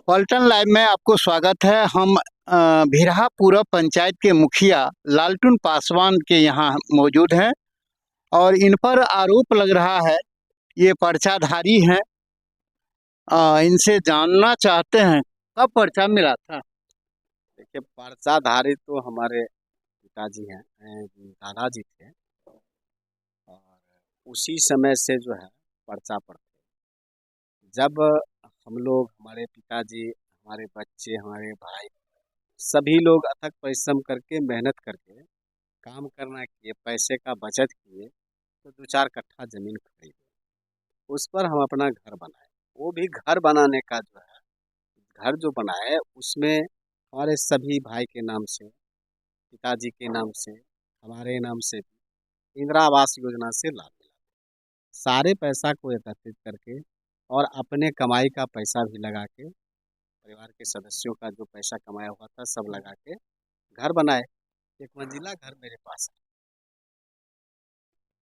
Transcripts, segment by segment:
पलटन लाइव में आपको स्वागत है। हम भिरहा पूरब पंचायत के मुखिया लालटून पासवान के यहाँ मौजूद हैं और इन पर आरोप लग रहा है ये पर्चाधारी हैं। इनसे जानना चाहते हैं कब पर्चा मिला था। देखिए, पर्चाधारी तो हमारे पिताजी हैं, दादाजी थे। और उसी समय से जो है पर्चा पड़ते, जब हम लोग, हमारे पिताजी, हमारे बच्चे, हमारे भाई, सभी लोग अथक परिश्रम करके, मेहनत करके काम करना किए, पैसे का बचत किए, तो 2-4 कट्ठा जमीन खरीदे, उस पर हम अपना घर बनाए। वो भी घर बनाने का जो है, घर जो बनाए उसमें हमारे सभी भाई के नाम से, पिताजी के नाम से, हमारे नाम से भी इंदिरा आवास योजना से लाभ मिला। सारे पैसा को एकत्रित करके और अपने कमाई का पैसा भी लगा के, परिवार के सदस्यों का जो पैसा कमाया हुआ था सब लगा के घर बनाए। 1 मंजिला घर मेरे पास है।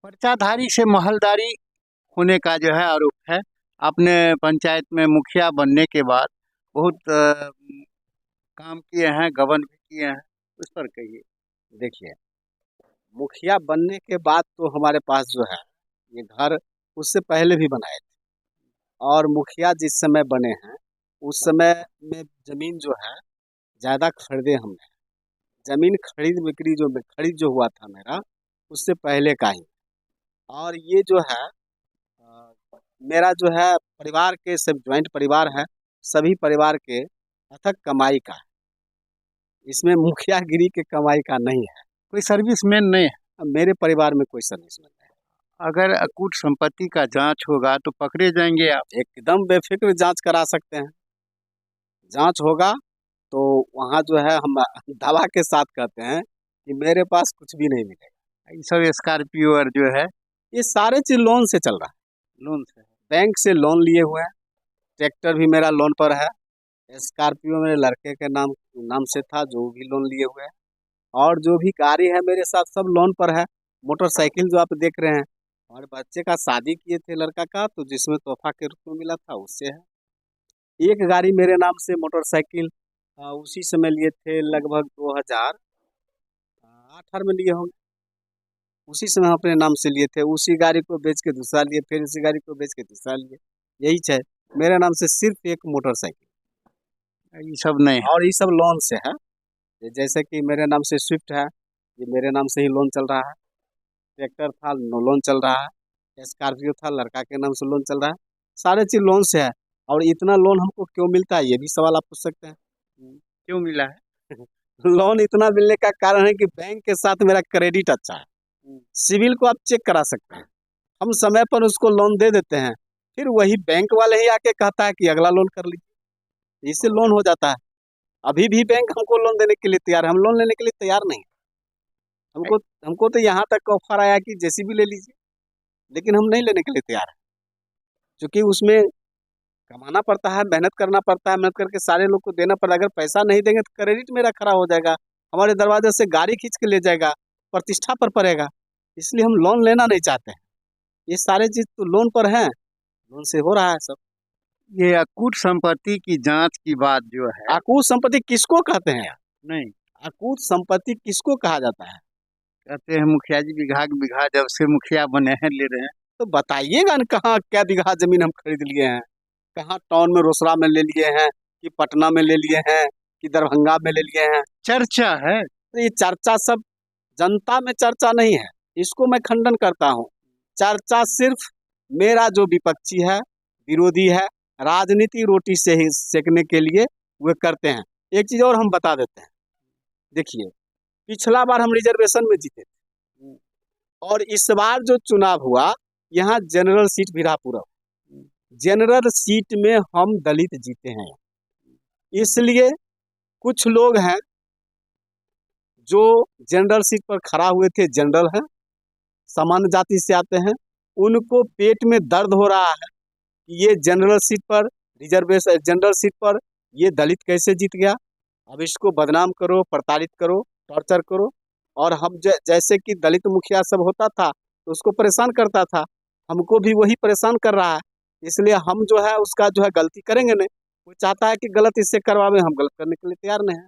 पर्चाधारी से महलदारी होने का जो है आरोप है। आपने पंचायत में मुखिया बनने के बाद बहुत काम किए हैं, गबन भी किए हैं, उस पर कहिए। देखिए, मुखिया बनने के बाद तो हमारे पास जो है ये घर उससे पहले भी बनाए थे। और मुखिया जिस समय बने हैं उस समय में जमीन जो है ज़्यादा खरीदे हमने। जमीन खरीद जो हुआ था मेरा, उससे पहले का ही। और ये जो है अ, मेरा जो है परिवार के सब ज्वाइंट परिवार है, सभी परिवार के अथक कमाई का है। इसमें मुखियागिरी के कमाई का नहीं है। कोई सर्विसमैन नहीं है। अब मेरे परिवार में कोई सर्विसमैन नहीं अगर अकूट संपत्ति का जांच होगा तो पकड़े जाएंगे आप। है। एकदम बेफिक्र जांच करा सकते हैं। जांच होगा तो वहाँ जो है हम दावा के साथ कहते हैं कि मेरे पास कुछ भी नहीं मिलेगा। ये सब स्कॉर्पियो और जो है ये सारे चीज लोन से चल रहा है। लोन से है। बैंक से लोन लिए हुए हैं। ट्रैक्टर भी मेरा लोन पर है। स्कॉर्पियो मेरे लड़के के नाम नाम से था, जो भी लोन लिए हुए हैं। और जो भी गाड़ी है मेरे साथ सब लोन पर है। मोटरसाइकिल जो आप देख रहे हैं, हमारे बच्चे का शादी किए थे लड़का का, तो जिसमें तोहफा के रूप में मिला था उससे है। एक गाड़ी मेरे नाम से मोटरसाइकिल उसी समय लिए थे, लगभग 2008 में लिए होंगे। उसी समय हम अपने नाम से लिए थे। उसी गाड़ी को बेच के दूसरा लिए, फिर उसी गाड़ी को बेच के तीसरा लिए। यही है मेरे नाम से सिर्फ एक मोटरसाइकिल। ये सब नहीं है। और ये सब लोन से है। जैसे कि मेरे नाम से स्विफ्ट है, ये मेरे नाम से ही लोन चल रहा है। ट्रैक्टर था, लोन चल रहा है। स्कॉर्पियो था, लड़का के नाम से लोन चल रहा है। सारे चीज लोन से है। और इतना लोन हमको क्यों मिलता है, ये भी सवाल आप पूछ सकते हैं। क्यों मिला है? लोन इतना मिलने का कारण है कि बैंक के साथ मेरा क्रेडिट अच्छा है। सिविल को आप चेक करा सकते हैं। हम समय पर उसको लोन दे देते हैं, फिर वही बैंक वाले ही आके कहता है कि अगला लोन कर लीजिए। इससे लोन हो जाता है। अभी भी बैंक हमको लोन देने के लिए तैयार है, हम लोन लेने के लिए तैयार नहीं। हमको हमको तो यहाँ तक ऑफर आया कि जेसीबी ले लीजिए, लेकिन हम नहीं लेने के लिए तैयार है। क्योंकि उसमें कमाना पड़ता है, मेहनत करना पड़ता है, मेहनत करके सारे लोग को देना पड़ता है। अगर पैसा नहीं देंगे तो क्रेडिट मेरा खराब हो जाएगा, हमारे दरवाजे से गाड़ी खींच के ले जाएगा, प्रतिष्ठा पर पड़ेगा। इसलिए हम लोन लेना नहीं चाहते हैं। ये सारे चीज तो लोन पर हैं, लोन से हो रहा है सब। ये अकूट संपत्ति की जांच की बात जो है। अकूत संपत्ति किसको कहते हैं यार? नहीं, अकूत संपत्ति किसको कहा जाता है? कहते हैं मुखिया जी बीघा के बीघा जब से मुखिया बने हैं ले रहे हैं। तो बताइएगा न, कहाँ क्या बीघा जमीन हम खरीद लिए हैं? कहाँ टाउन में रोसड़ा में ले लिए हैं, कि पटना में ले लिए हैं, कि दरभंगा में ले लिए हैं? चर्चा है। तो ये चर्चा सब जनता में चर्चा नहीं है, इसको मैं खंडन करता हूँ। चर्चा सिर्फ मेरा जो विपक्षी है, विरोधी है, राजनीति रोटी से ही सेकने के लिए वे करते हैं। एक चीज और हम बता देते हैं। देखिए, पिछला बार हम रिजर्वेशन में जीते थे, और इस बार जो चुनाव हुआ, यहाँ जनरल सीट भिरापुर, जनरल सीट में हम दलित जीते हैं। इसलिए कुछ लोग हैं जो जनरल सीट पर खड़ा हुए थे, जनरल हैं, सामान्य जाति से आते हैं, उनको पेट में दर्द हो रहा है कि ये जनरल सीट पर, रिजर्वेशन जनरल सीट पर ये दलित कैसे जीत गया। अब इसको बदनाम करो, प्रताड़ित करो, टॉर्चर करो। और हम जैसे कि दलित मुखिया सब होता था तो उसको परेशान करता था, हमको भी वही परेशान कर रहा है। इसलिए हम जो है उसका जो है गलती करेंगे नहीं। कोई चाहता है कि गलत इससे करवावे, हम गलत करने के लिए तैयार नहीं है।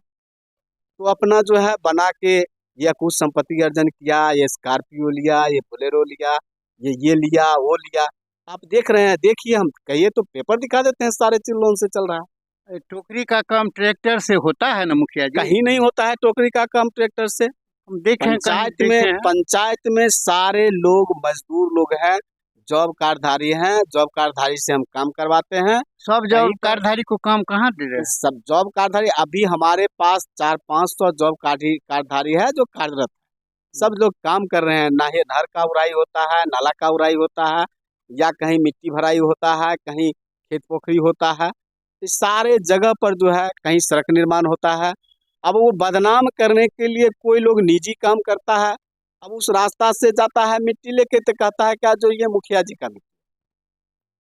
तो अपना जो है बना के या कुछ संपत्ति अर्जन किया, ये स्कॉर्पियो लिया, ये बोलेरो लिया, ये लिया, वो लिया। आप देख रहे हैं, देखिए, हम कहिए तो पेपर दिखा देते हैं, सारे चीज लोन से चल रहा है। टोकरी का काम ट्रैक्टर से होता है ना मुखिया जी? कहीं नहीं होता है टोकरी का काम ट्रैक्टर से। हम देखें, कहीं पंचायत देखे में हैं। पंचायत में सारे लोग मजदूर लोग हैं, जॉब कार्डधारी हैं, जॉब कार्डधारी से हम काम करवाते हैं। सब कहीं जॉब पर कार्डधारी को काम कहाँ दे रहे हैं? सब जॉब कार्डधारी, अभी हमारे पास 400-500 जॉब कार्डधारी है जो कार्यरत है। सब लोग काम कर रहे हैं, ना ही नहर का उड़ाई होता है, नाला का उड़ाई होता है, या कहीं मिट्टी भराई होता है, कहीं खेत पोखरी होता है। इस सारे जगह पर जो है कहीं सड़क निर्माण होता है। अब वो बदनाम करने के लिए कोई लोग निजी काम करता है, अब उस रास्ता से जाता है मिट्टी लेके, तो कहता है क्या जो ये मुखिया जी का मिट्टी,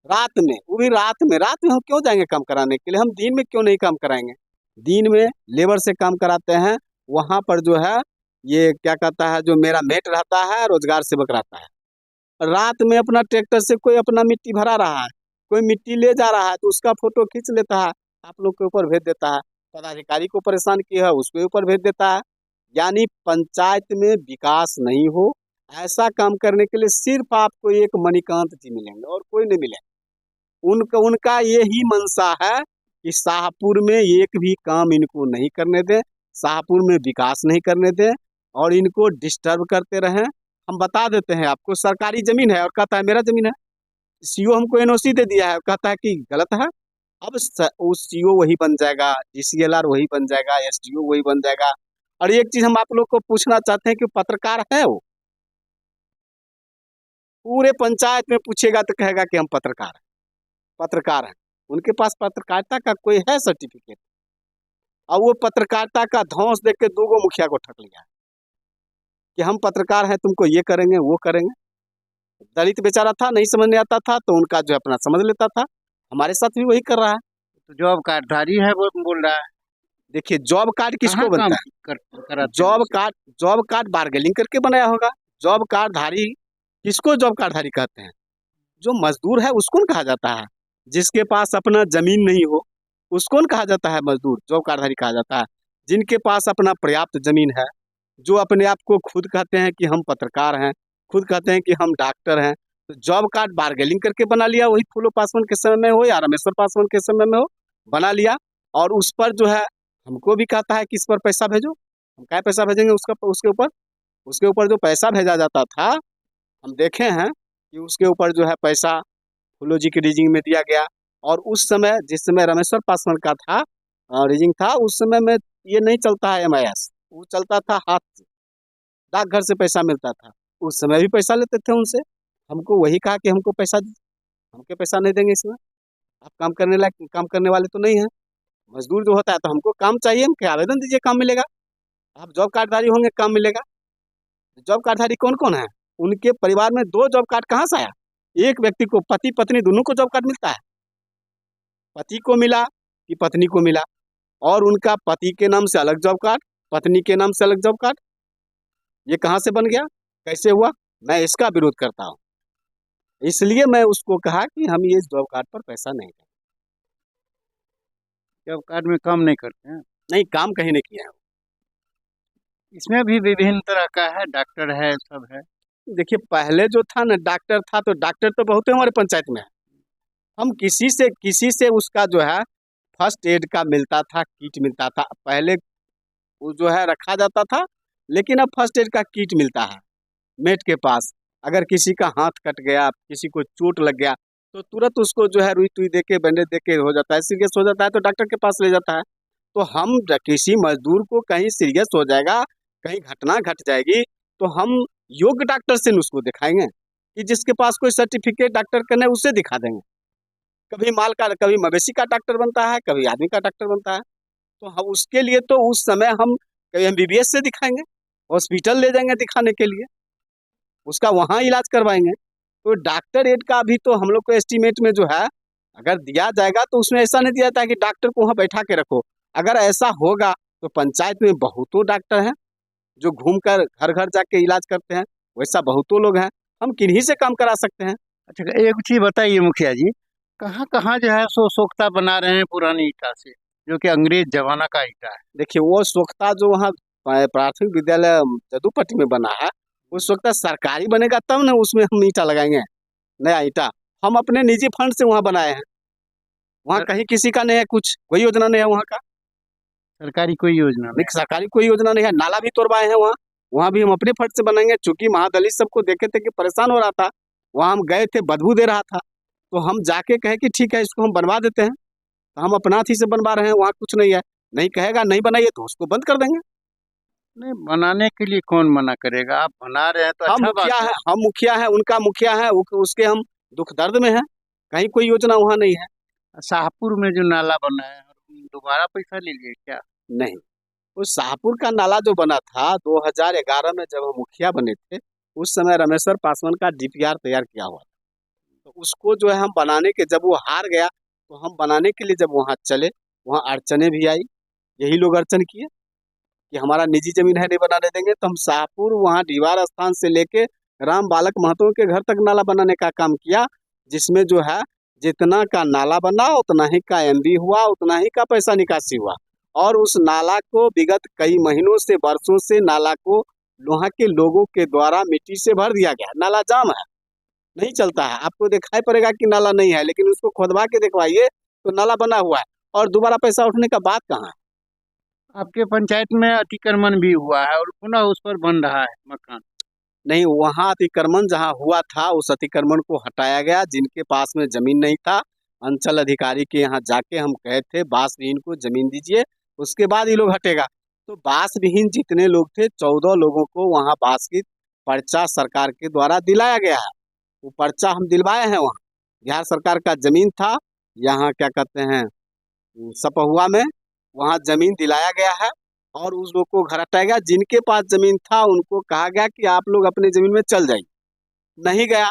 रात में, वो भी रात में हम क्यों जाएंगे काम कराने के लिए? हम दिन में क्यों नहीं काम कराएंगे? दिन में लेबर से काम कराते हैं, वहां पर जो है ये क्या कहता है, जो मेरा मेट रहता है, रोजगार सेवक रहता है, रात में अपना ट्रैक्टर से कोई अपना मिट्टी भरा रहा है, कोई मिट्टी ले जा रहा है, तो उसका फोटो खींच लेता है, आप लोग के ऊपर भेज देता है, पदाधिकारी को परेशान किया है उसके ऊपर भेज देता है। यानी पंचायत में विकास नहीं हो, ऐसा काम करने के लिए सिर्फ आपको एक मणिकांत जी मिलेंगे और कोई नहीं मिलेंगे। उनका उनका यही मंशा है कि शाहपुर में एक भी काम इनको नहीं करने दें, शाहपुर में विकास नहीं करने दें, और इनको डिस्टर्ब करते रहें। हम बता देते हैं आपको, सरकारी जमीन है और कहता है मेरा जमीन है। सीओ हमको एनओसी दे दिया है और कहता है कि गलत है। अब उस सीओ वही बन जाएगा, डीसीएलआर वही बन जाएगा, एसडीओ वही बन जाएगा। और एक चीज हम आप लोग को पूछना चाहते हैं कि पत्रकार है वो, पूरे पंचायत में पूछेगा तो कहेगा कि हम पत्रकार हैं। उनके पास पत्रकारिता का कोई है सर्टिफिकेट? और वो पत्रकारिता का धौंस देख के 2 मुखिया को ठग लिया कि हम पत्रकार हैं, तुमको ये करेंगे वो करेंगे। दलित बेचारा था, नहीं समझने आता था, तो उनका जो अपना समझ लेता था। हमारे साथ भी वही कर रहा है। तो जॉब कार्डधारी है वो बोल रहा है। देखिए, जॉब कार्ड किसको कहाँ काम बनता है? कराते हैं जॉब वैसे? कार्ड, जॉब कार्ड बार्गेनिंग करके बनाया होगा। जॉब कार्डधारी किसको जॉब कार्डधारी कहते हैं? जो मजदूर है उसको न कहा जाता है। जिसके पास अपना जमीन नहीं हो उसको न कहा जाता है मजदूर, जॉब कार्डधारी कहा जाता है। जिनके पास अपना पर्याप्त जमीन है, जो अपने आप को खुद कहते हैं कि हम पत्रकार हैं, खुद कहते हैं कि हम डॉक्टर हैं, तो जॉब कार्ड बार्गेनिंग करके बना लिया, वही फूलो पासवान के समय में हो या रामेश्वर पासवान के समय में हो, बना लिया। और उस पर जो है हमको भी कहता है कि इस पर पैसा भेजो। हम क्या पैसा भेजेंगे उसका? उसके ऊपर जो पैसा भेजा जाता था, हम देखे हैं कि उसके ऊपर जो है पैसा फूलो जी की रीजिंग में दिया गया। और उस समय, जिस समय रामेश्वर पासवान का था रीजिंग था, उस समय में ये नहीं चलता है एमआईएस, वो चलता था हाथ से, डाकघर से पैसा मिलता था। उस समय भी पैसा लेते थे उनसे। हमको वही कहा कि हमको पैसा दीजिए, हमके पैसा नहीं देंगे इसमें, आप काम करने लायक, काम करने वाले तो नहीं है। मजदूर जो होता है तो हमको काम चाहिए, हमके आवेदन दीजिए, काम मिलेगा। आप जॉब कार्डधारी होंगे, काम मिलेगा। जॉब कार्डधारी कौन कौन है? उनके परिवार में 2 जॉब कार्ड कहाँ से आया? एक व्यक्ति को, पति पत्नी दोनों को जॉब कार्ड मिलता है। पति को मिला कि पत्नी को मिला, और उनका पति के नाम से अलग जॉब कार्ड, पत्नी के नाम से अलग जॉब कार्ड, ये कहाँ से बन गया, कैसे हुआ? मैं इसका विरोध करता हूँ। इसलिए मैं उसको कहा कि हम ये जॉब कार्ड पर पैसा नहीं देंगे। जॉब कार्ड में काम नहीं करते हैं? नहीं, काम कहीं नहीं किया है। इसमें भी विभिन्न तरह का है, डॉक्टर है, सब है। देखिए, पहले जो था ना, डॉक्टर था, तो डॉक्टर तो बहुत है हमारे पंचायत में है। हम किसी से उसका जो है फर्स्ट एड का मिलता था, किट मिलता था। पहले वो जो है रखा जाता था, लेकिन अब फर्स्ट एड का किट मिलता है मेट के पास। अगर किसी का हाथ कट गया, किसी को चोट लग गया, तो तुरंत उसको जो है रुई तुई दे के, बैंडेज दे के हो जाता है। सीरियस हो जाता है तो डॉक्टर के पास ले जाता है। तो हम किसी मजदूर को कहीं सीरियस हो जाएगा, कहीं घटना घट जाएगी, तो हम योग्य डॉक्टर से उसको दिखाएंगे, कि जिसके पास कोई सर्टिफिकेट डॉक्टर का नहीं, उससे दिखा देंगे। कभी माल का, कभी मवेशी का डॉक्टर बनता है, कभी आदमी का डॉक्टर बनता है। तो हम उसके लिए तो उस समय हम कभी एमबीबीएस से दिखाएंगे, हॉस्पिटल ले जाएंगे दिखाने के लिए, उसका वहाँ इलाज करवाएंगे। तो डॉक्टर एड का भी तो हम लोग को एस्टीमेट में जो है अगर दिया जाएगा, तो उसमें ऐसा नहीं दिया जाता है कि डॉक्टर को वहाँ बैठा के रखो। अगर ऐसा होगा तो पंचायत में बहुतों डॉक्टर हैं जो घूमकर घर घर जाके इलाज करते हैं, वैसा बहुतों लोग हैं, हम किन्हीं से काम करा सकते हैं। अच्छा, एक चीज़ बताइए मुखिया जी, कहाँ कहाँ जो है सो सोख्ता बना रहे हैं पुरानी ईटा से, जो कि अंग्रेज जमाना का ईटा है। देखिए वो सोख्ता जो वहाँ प्राथमिक विद्यालय जदूपट्टी में बना है, वो सोख्ता सरकारी बनेगा तब ना उसमें हम ईटा लगाएंगे, नया ईटा। हम अपने निजी फंड से वहाँ बनाए हैं, वहाँ सर, कहीं किसी का नहीं है, कुछ कोई योजना नहीं है वहाँ का। सरकारी कोई योजना नहीं। नहीं, सरकारी कोई योजना नहीं है। नाला भी तोड़वाए हैं वहाँ, वहाँ भी हम अपने फंड से बनाएंगे। चूंकि महादलित सबको देखे थे कि परेशान हो रहा था, वहाँ हम गए थे, बदबू दे रहा था, तो हम जाके कहे कि ठीक है इसको हम बनवा देते हैं, तो हम अपना अथी से बनवा रहे हैं, वहाँ कुछ नहीं है। नहीं कहेगा नहीं बनाइए तो उसको बंद कर देंगे। नहीं, बनाने के लिए कौन मना करेगा, आप बना रहे हैं तो हम अच्छा बात मुखिया है। है, हम मुखिया है, उनका मुखिया है, उसके हम दुख दर्द में है। कहीं कोई योजना वहाँ नहीं है। शाहपुर में जो नाला बना है, दोबारा पैसा ले लिए क्या? नहीं, उस शाहपुर का नाला जो बना था 2011 में जब हम मुखिया बने थे, उस समय रमेश्वर पासवान का डीपीआर तैयार किया हुआ था। तो उसको जो है हम बनाने के, जब वो हार गया तो हम बनाने के लिए जब वहाँ चले, वहाँ अड़चने भी आई। यही लोग अड़चन किए कि हमारा निजी जमीन है, नहीं बनाने देंगे। तो हम शाहपुर वहाँ दीवार स्थान से लेके राम बालक महतो के घर तक नाला बनाने का काम किया, जिसमें जो है जितना का नाला बना उतना ही का एमबी हुआ, उतना ही का पैसा निकासी हुआ। और उस नाला को विगत कई महीनों से, वर्षों से नाला को वहाँ के लोगों के द्वारा मिट्टी से भर दिया गया। नाला जाम है, नहीं चलता है। आपको दिखाई पड़ेगा कि नाला नहीं है, लेकिन उसको खोदवा के दिखवाइए तो नाला बना हुआ है, और दोबारा पैसा उठने का बात कहाँ है। आपके पंचायत में अतिक्रमण भी हुआ है और पुनः उस पर बन रहा है मकान। नहीं, वहाँ अतिक्रमण जहाँ हुआ था उस अतिक्रमण को हटाया गया। जिनके पास में जमीन नहीं था, अंचल अधिकारी के यहाँ जाके हम कहे थे बास विहीन को जमीन दीजिए, उसके बाद ये लोग हटेगा। तो बास विहीन जितने लोग थे 14 लोगों को वहाँ बास की पर्चा सरकार के द्वारा दिलाया गया है। वो पर्चा हम दिलवाए हैं। वहाँ बिहार सरकार का जमीन था, यहाँ क्या कहते हैं सपहुआ में, वहाँ जमीन दिलाया गया है और उस लोग को घर हटाया गया। जिनके पास जमीन था उनको कहा गया कि आप लोग अपने जमीन में चल जाइए, नहीं गया,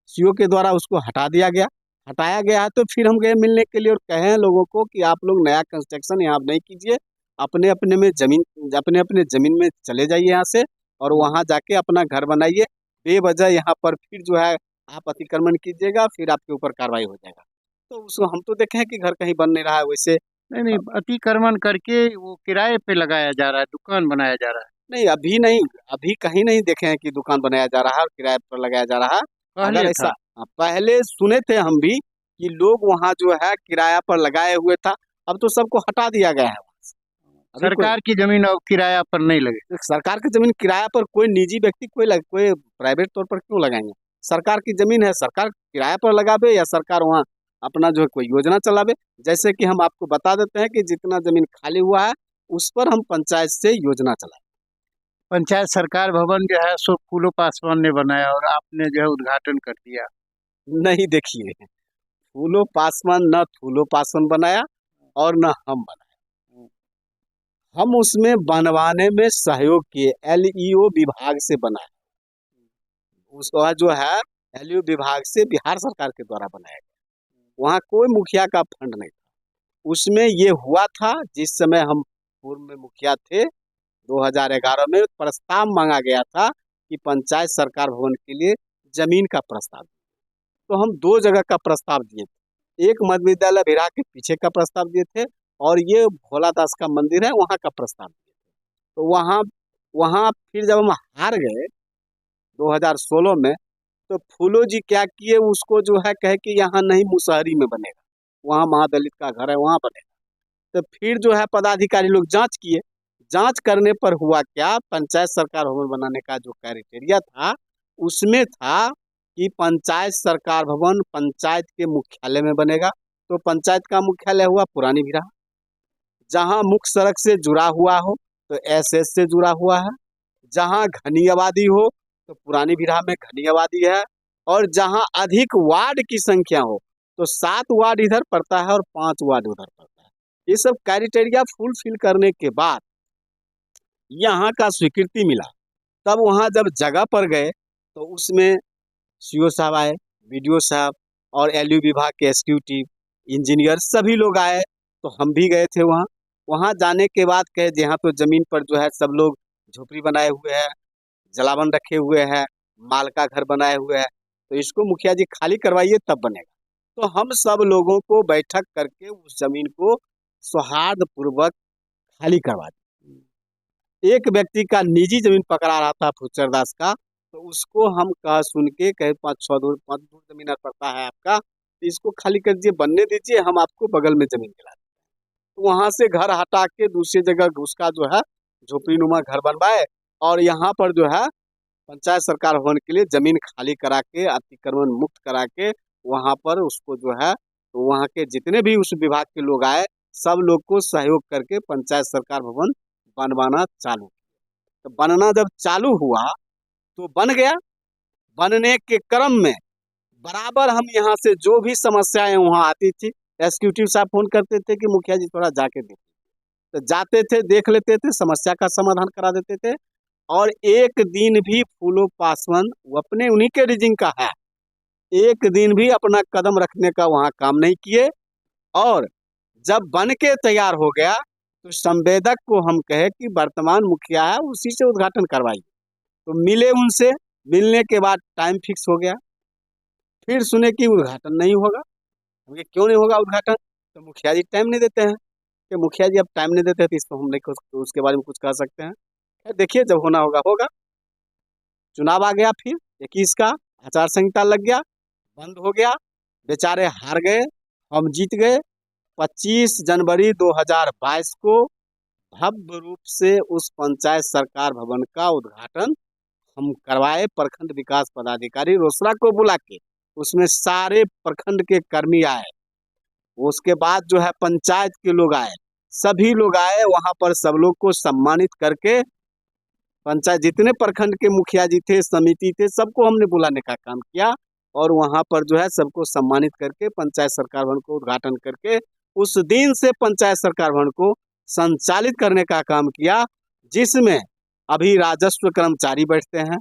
सीओ के द्वारा उसको हटा दिया गया। हटाया गया है तो फिर हम गए मिलने के लिए और कहे हैं लोगों को कि आप लोग नया कंस्ट्रक्शन यहाँ नहीं कीजिए, अपने अपने में जमीन, अपने अपने जमीन में चले जाइए यहाँ से, और वहाँ जाके अपना घर बनाइए। बेवजह यहाँ पर फिर जो है आप अतिक्रमण कीजिएगा, फिर आपके ऊपर कार्रवाई हो जाएगा। तो उसको हम तो देखे हैं कि घर कहीं बन नहीं रहा है वैसे। नहीं नहीं, अतिक्रमण करके वो किराए पे लगाया जा रहा है, दुकान बनाया जा रहा है। नहीं, अभी नहीं, अभी कहीं नहीं देखे हैं कि दुकान बनाया जा रहा है और किराए पर लगाया जा रहा है। अगर पहले ऐसा, था। हाँ, पहले सुने थे हम भी कि लोग वहाँ जो है किराया पर लगाए हुए था। अब तो सबको हटा दिया गया है वहाँ से। अभी कोई, सरकार की जमीन अब किराया पर नहीं लगे। सरकार की जमीन किराया पर कोई निजी व्यक्ति कोई प्राइवेट तौर पर क्यों लगाएंगे। सरकार की जमीन है, सरकार किराया पर लगावे या सरकार वहाँ अपना जो है कोई योजना चलावे। जैसे कि हम आपको बता देते हैं कि जितना जमीन खाली हुआ है उस पर हम पंचायत से योजना चलाए। पंचायत सरकार भवन जो है सो फूलो पासवान ने बनाया और आपने जो है उद्घाटन कर दिया। नहीं, देखिए, फूलो पासवान न फूलो पासवान बनाया और न हम बनाए। हम उसमें बनवाने में सहयोग किए, एलईओ विभाग से बनाया। उसका जो है एलईओ विभाग से बिहार सरकार के द्वारा बनाया गया। वहाँ कोई मुखिया का फंड नहीं था। उसमें ये हुआ था जिस समय हम पूर्व में मुखिया थे, 2011 में प्रस्ताव मांगा गया था कि पंचायत सरकार भवन के लिए जमीन का प्रस्ताव। तो हम 2 जगह का प्रस्ताव दिए थे। एक मध्य विद्यालय भिरा के पीछे का प्रस्ताव दिए थे, और ये भोला दास का मंदिर है वहाँ का प्रस्ताव दिए थे। तो वहाँ वहाँ फिर जब हम हार गए 2016 में, तो फूलो जी क्या किए, उसको जो है कहे कि यहाँ नहीं, मुसहरी में बनेगा, वहाँ महादलित का घर है वहाँ बनेगा। तो फिर जो है पदाधिकारी लोग जांच किए। जांच करने पर हुआ क्या, पंचायत सरकार भवन बनाने का जो क्राइटेरिया था उसमें था कि पंचायत सरकार भवन पंचायत के मुख्यालय में बनेगा। तो पंचायत का मुख्यालय हुआ पुरानी भिरा, जहां मुख्य सड़क से जुड़ा हुआ हो तो एसएस से जुड़ा हुआ है, जहां घनी आबादी हो तो पुरानी भिरा में घनी आबादी है, और जहां अधिक वार्ड की संख्या हो तो 7 वार्ड इधर पड़ता है और 5 वार्ड उधर पड़ता है। ये सब क्राइटेरिया फुलफिल करने के बाद यहाँ का स्वीकृति मिला। तब वहाँ जब जगह पर गए तो उसमें सीओ साहब आए, बीडीओ साहब और एलयू विभाग के एग्जीक्यूटिव इंजीनियर सभी लोग आए। तो हम भी गए थे वहाँ। वहाँ जाने के बाद कहे यहाँ तो ज़मीन पर जो है सब लोग झोपड़ी बनाए हुए हैं, जलावन रखे हुए हैं, माल का घर बनाए हुए हैं, तो इसको मुखिया जी खाली करवाइए तब बनेगा। तो हम सब लोगों को बैठक करके उस जमीन को सौहार्दपूर्वक खाली करवा दी। एक व्यक्ति का निजी जमीन पकड़ा रहा था फुच्चरदास का, तो उसको हम कह सुन के कहे 5-6 दूर जमीन पड़ता है आपका, तो इसको खाली कर दीजिए, बनने दीजिए, हम आपको बगल में जमीन दिला दें। तो वहां से घर हटा के दूसरी जगह उसका जो है झोपड़ी नुमा घर बनवाए, और यहाँ पर जो है पंचायत सरकार भवन के लिए जमीन खाली करा के अतिक्रमण मुक्त करा के वहां पर उसको जो है, तो वहाँ के जितने भी उस विभाग के लोग आए, सब लोग को सहयोग करके पंचायत सरकार भवन बनवाना चालू। तो बनना जब चालू हुआ तो बन गया। बनने के क्रम में बराबर हम यहाँ से जो भी समस्याएं वहाँ आती थी, एग्जीक्यूटिव साहब फोन करते थे कि मुखिया जी थोड़ा जाके देखिए, तो जाते थे, देख लेते थे, समस्या का समाधान करा देते थे। और एक दिन भी फूलो पासवान, वो अपने उन्हीं के रीजन का है, एक दिन भी अपना कदम रखने का वहाँ काम नहीं किए। और जब बन के तैयार हो गया तो संवेदक को हम कहे कि वर्तमान मुखिया है, उसी से उद्घाटन करवाइए। तो मिले उनसे, मिलने के बाद टाइम फिक्स हो गया, फिर सुने कि उद्घाटन नहीं होगा। हमके क्यों नहीं होगा उद्घाटन? तो मुखिया जी टाइम नहीं देते हैं। कि मुखिया जी अब टाइम नहीं देते तो इसको हम नहीं उसके बारे में कुछ कह सकते हैं। देखिए जब होना होगा होगा। चुनाव आ गया, फिर 21 का आचार संहिता लग गया, बंद हो गया, बेचारे हार गए, हम जीत गए। 25 जनवरी 2022 को भव्य रूप से उस पंचायत सरकार भवन का उद्घाटन हम करवाए। प्रखंड विकास पदाधिकारी रोसड़ा को बुला के, उसमें सारे प्रखंड के कर्मी आए, उसके बाद जो है पंचायत के लोग आए, सभी लोग आए। वहां पर सब लोग को सम्मानित करके, पंचायत जितने प्रखंड के मुखिया जी थे, समिति थे, सबको हमने बुलाने का काम किया। और वहां पर जो है सबको सम्मानित करके पंचायत सरकार भवन को उद्घाटन करके उस दिन से पंचायत सरकार भवन को संचालित करने का काम किया, जिसमें अभी राजस्व कर्मचारी बैठते हैं,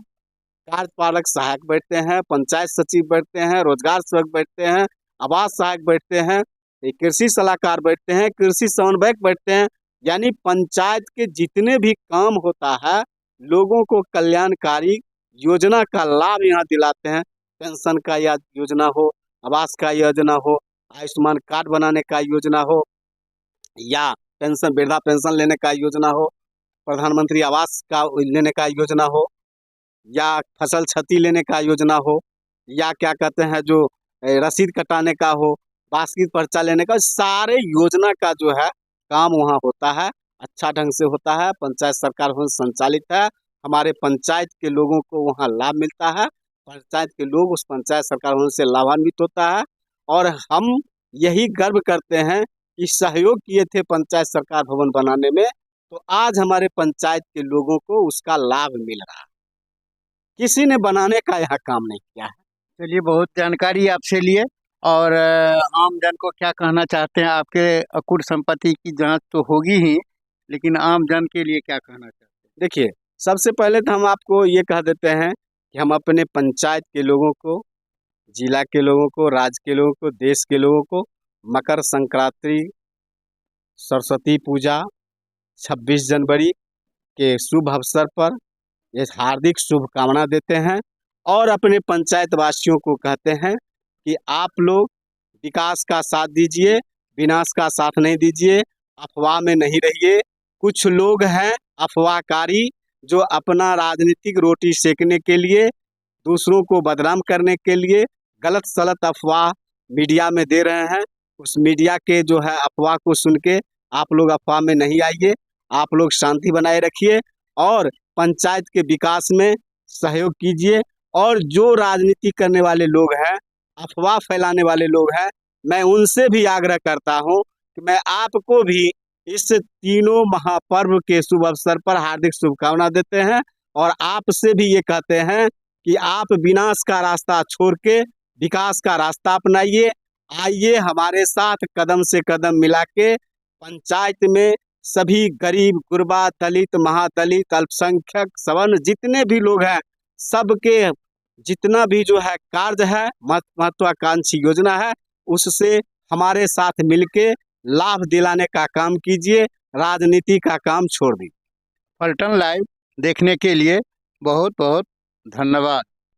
कार्यपालक सहायक बैठते हैं, पंचायत सचिव बैठते हैं, रोजगार सेवक बैठते हैं, आवास सहायक बैठते हैं, कृषि सलाहकार बैठते हैं, कृषि समन्वयक बैठते हैं। यानी पंचायत के जितने भी काम होता है, लोगों को कल्याणकारी योजना का लाभ यहाँ दिलाते हैं। पेंशन का या योजना हो, आवास का योजना हो, आयुष्मान कार्ड बनाने का योजना हो, या पेंशन वृद्धा पेंशन लेने का योजना हो, प्रधानमंत्री आवास का लेने का योजना हो, या फसल क्षति लेने का योजना हो, या क्या कहते हैं जो रसीद कटाने का हो, बास्किट पर्चा लेने का, सारे योजना का जो है काम वहाँ होता है, अच्छा ढंग से होता है। पंचायत सरकार भवन संचालित है, हमारे पंचायत के लोगों को वहाँ लाभ मिलता है, पंचायत के लोग उस पंचायत सरकार भवन से लाभान्वित होता है। और हम यही गर्व करते हैं कि सहयोग किए थे पंचायत सरकार भवन बनाने में, तो आज हमारे पंचायत के लोगों को उसका लाभ मिल रहा है, किसी ने बनाने का यहाँ काम नहीं किया है। चलिए, बहुत जानकारी आपसे लिए। और आम जन को क्या कहना चाहते हैं? आपके अकुट संपत्ति की जांच तो होगी ही, लेकिन आम जन के लिए क्या कहना चाहते हैं? देखिए, सबसे पहले तो हम आपको ये कह देते हैं कि हम अपने पंचायत के लोगों को, जिला के लोगों को, राज्य के लोगों को, देश के लोगों को मकर संक्रांति, सरस्वती पूजा, 26 जनवरी के शुभ अवसर पर ये हार्दिक शुभकामना देते हैं। और अपने पंचायत वासियों को कहते हैं कि आप लोग विकास का साथ दीजिए, विनाश का साथ नहीं दीजिए, अफवाह में नहीं रहिए। कुछ लोग हैं अफवाहकारी, जो अपना राजनीतिक रोटी सेकने के लिए, दूसरों को बदनाम करने के लिए गलत सलत अफवाह मीडिया में दे रहे हैं। उस मीडिया के जो है अफवाह को सुन के आप लोग अफवाह में नहीं आइए, आप लोग शांति बनाए रखिए और पंचायत के विकास में सहयोग कीजिए। और जो राजनीति करने वाले लोग हैं, अफवाह फैलाने वाले लोग हैं, मैं उनसे भी आग्रह करता हूं कि मैं आपको भी इस तीनों महापर्व के शुभ अवसर पर हार्दिक शुभकामना देते हैं। और आपसे भी ये कहते हैं कि आप विनाश का रास्ता छोड़ के विकास का रास्ता अपनाइए। आइए हमारे साथ कदम से कदम मिला के पंचायत में सभी गरीब, गुरबा, दलित, महादलित, अल्पसंख्यक, सवर्ण जितने भी लोग हैं, सबके जितना भी जो है कार्य है, महत्वाकांक्षी योजना है, उससे हमारे साथ मिलके लाभ दिलाने का काम कीजिए, राजनीति का काम छोड़ दीजिए। पलटन लाइव देखने के लिए बहुत बहुत धन्यवाद।